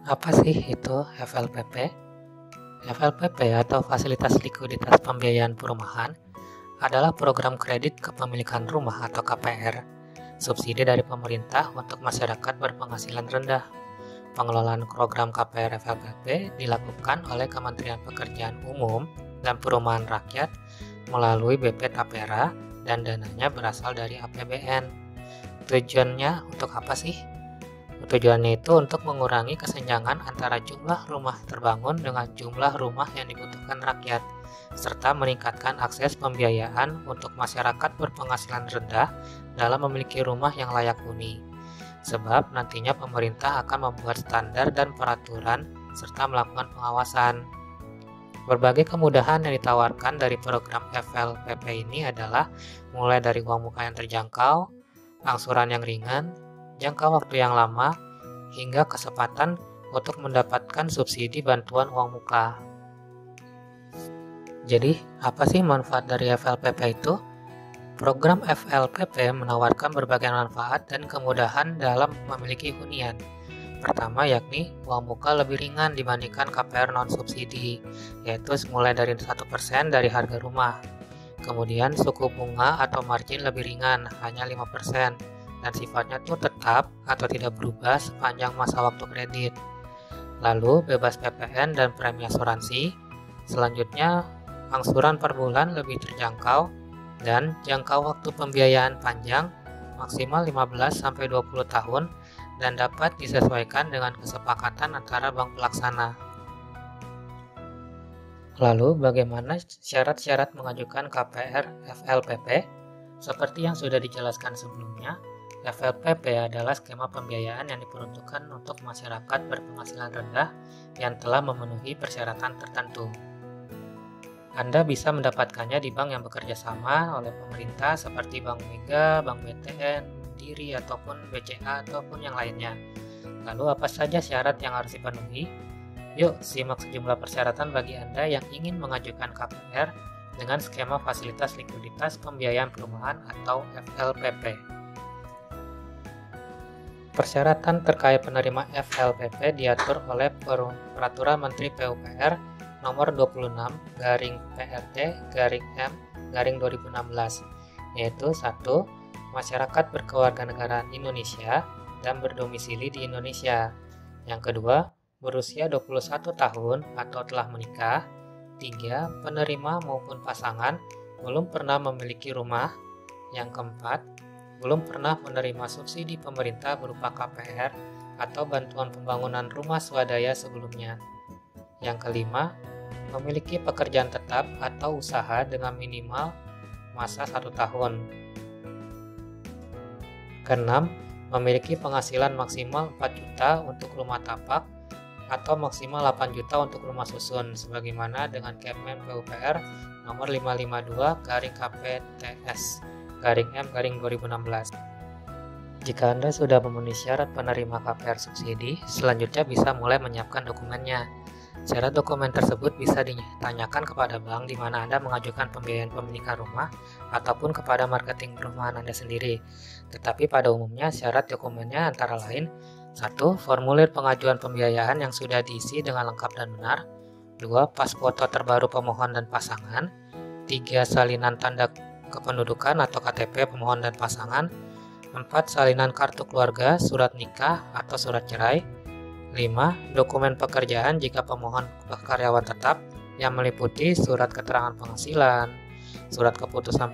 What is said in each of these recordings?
Apa sih itu FLPP? FLPP atau Fasilitas Likuiditas Pembiayaan Perumahan adalah program kredit kepemilikan rumah atau KPR, subsidi dari pemerintah untuk masyarakat berpenghasilan rendah. Pengelolaan program KPR FLPP dilakukan oleh Kementerian Pekerjaan Umum dan Perumahan Rakyat melalui BP Tapera dan dananya berasal dari APBN. Tujuannya untuk apa sih? Tujuannya itu untuk mengurangi kesenjangan antara jumlah rumah terbangun dengan jumlah rumah yang dibutuhkan rakyat, serta meningkatkan akses pembiayaan untuk masyarakat berpenghasilan rendah dalam memiliki rumah yang layak huni. Sebab nantinya pemerintah akan membuat standar dan peraturan serta melakukan pengawasan. Berbagai kemudahan yang ditawarkan dari program FLPP ini adalah mulai dari uang muka yang terjangkau, angsuran yang ringan, jangka waktu yang lama, hingga kesempatan untuk mendapatkan subsidi bantuan uang muka. Jadi, apa sih manfaat dari FLPP itu? Program FLPP menawarkan berbagai manfaat dan kemudahan dalam memiliki hunian. Pertama yakni uang muka lebih ringan dibandingkan KPR non-subsidi, yaitu mulai dari 1% dari harga rumah. Kemudian suku bunga atau margin lebih ringan, hanya 5%. Dan sifatnya itu tetap atau tidak berubah sepanjang masa waktu kredit. Lalu bebas PPN dan premi asuransi. Selanjutnya angsuran per bulan lebih terjangkau dan jangka waktu pembiayaan panjang maksimal 15-20 tahun dan dapat disesuaikan dengan kesepakatan antara bank pelaksana. Lalu bagaimana syarat-syarat mengajukan KPR FLPP? Seperti yang sudah dijelaskan sebelumnya, FLPP adalah skema pembiayaan yang diperuntukkan untuk masyarakat berpenghasilan rendah yang telah memenuhi persyaratan tertentu. Anda bisa mendapatkannya di bank yang bekerja sama oleh pemerintah seperti Bank Mega, Bank BTN, Mandiri, ataupun BCA, ataupun yang lainnya. Lalu apa saja syarat yang harus dipenuhi? Yuk simak sejumlah persyaratan bagi Anda yang ingin mengajukan KPR dengan skema Fasilitas Likuiditas Pembiayaan Perumahan atau FLPP. Persyaratan terkait penerima FLPP diatur oleh Peraturan Menteri PUPR Nomor 26/PRT/M/2016, yaitu 1. Masyarakat berkewarganegaraan Indonesia dan berdomisili di Indonesia. Yang kedua, berusia 21 tahun atau telah menikah. 3. Penerima maupun pasangan belum pernah memiliki rumah. Yang keempat, belum pernah menerima subsidi pemerintah berupa KPR atau bantuan pembangunan rumah swadaya sebelumnya. Yang kelima, memiliki pekerjaan tetap atau usaha dengan minimal masa 1 tahun. Keenam, memiliki penghasilan maksimal 4 juta untuk rumah tapak atau maksimal 8 juta untuk rumah susun sebagaimana dengan Kepmen PUPR nomor 552/KPTS/M/2016. Jika Anda sudah memenuhi syarat penerima KPR subsidi, selanjutnya bisa mulai menyiapkan dokumennya. Syarat dokumen tersebut bisa ditanyakan kepada bank di mana Anda mengajukan pembiayaan pemilikan rumah ataupun kepada marketing perumahan Anda sendiri. Tetapi pada umumnya syarat dokumennya antara lain 1. Formulir pengajuan pembiayaan yang sudah diisi dengan lengkap dan benar. 2. Pas foto terbaru pemohon dan pasangan. 3. Salinan tanda kependudukan atau KTP pemohon dan pasangan. 4. Salinan kartu keluarga, surat nikah atau surat cerai. 5. Dokumen pekerjaan jika pemohon karyawan tetap yang meliputi surat keterangan penghasilan, surat keputusan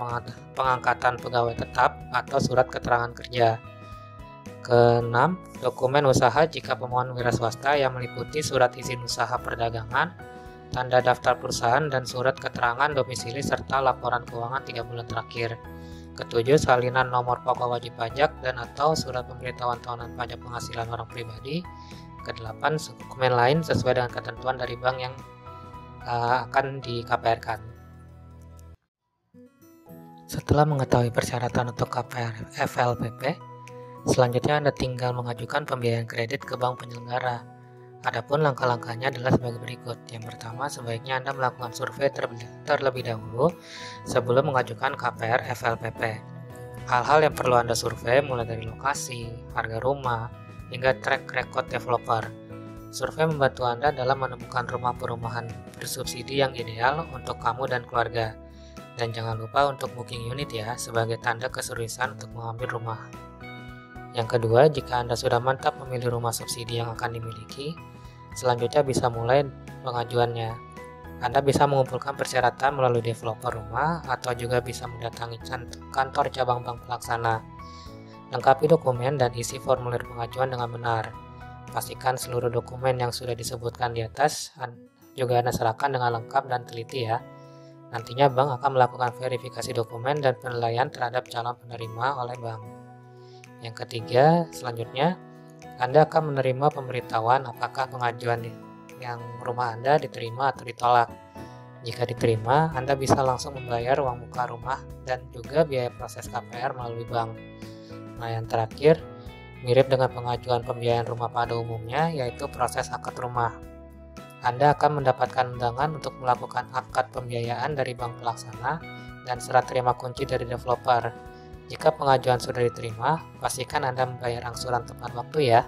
pengangkatan pegawai tetap atau surat keterangan kerja. Keenam, dokumen usaha jika pemohon wira swasta yang meliputi surat izin usaha perdagangan, tanda daftar perusahaan dan surat keterangan domisili serta laporan keuangan 3 bulan terakhir. Ketujuh, salinan nomor pokok wajib pajak dan atau surat pemberitahuan tahunan pajak penghasilan orang pribadi. Kedelapan, dokumen lain sesuai dengan ketentuan dari bank yang akan di KPR-kan. Setelah mengetahui persyaratan untuk KPR FLPP, selanjutnya Anda tinggal mengajukan pembiayaan kredit ke bank penyelenggara. Adapun langkah-langkahnya adalah sebagai berikut. Yang pertama, sebaiknya Anda melakukan survei terlebih dahulu sebelum mengajukan KPR FLPP. Hal-hal yang perlu Anda survei mulai dari lokasi, harga rumah, hingga track record developer. Survei membantu Anda dalam menemukan rumah perumahan bersubsidi yang ideal untuk kamu dan keluarga. Dan jangan lupa untuk booking unit ya, sebagai tanda keseriusan untuk mengambil rumah. Yang kedua, jika Anda sudah mantap memilih rumah subsidi yang akan dimiliki, selanjutnya bisa mulai pengajuannya. Anda bisa mengumpulkan persyaratan melalui developer rumah atau juga bisa mendatangi kantor cabang bank pelaksana. Lengkapi dokumen dan isi formulir pengajuan dengan benar. Pastikan seluruh dokumen yang sudah disebutkan di atas juga Anda serahkan dengan lengkap dan teliti ya. Nantinya bank akan melakukan verifikasi dokumen dan penilaian terhadap calon penerima oleh bank. Yang ketiga, selanjutnya Anda akan menerima pemberitahuan apakah pengajuan yang rumah Anda diterima atau ditolak. Jika diterima, Anda bisa langsung membayar uang muka rumah dan juga biaya proses KPR melalui bank. Nah, yang terakhir, mirip dengan pengajuan pembiayaan rumah pada umumnya, yaitu proses akad rumah. Anda akan mendapatkan undangan untuk melakukan akad pembiayaan dari bank pelaksana dan serat terima kunci dari developer. Jika pengajuan sudah diterima, pastikan Anda membayar angsuran tepat waktu ya.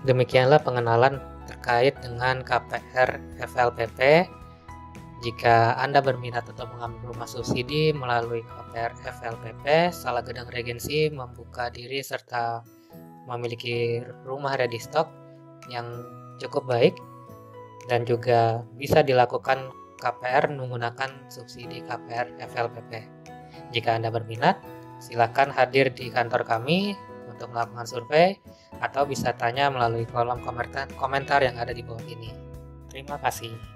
Demikianlah pengenalan terkait dengan KPR FLPP. Jika Anda berminat untuk mengambil rumah subsidi melalui KPR FLPP, Salah Gedang Regency membuka diri serta memiliki rumah ready stock yang cukup baik dan juga bisa dilakukan KPR menggunakan subsidi KPR FLPP. Jika Anda berminat, silakan hadir di kantor kami untuk melakukan survei atau bisa tanya melalui kolom komentar yang ada di bawah ini. Terima kasih.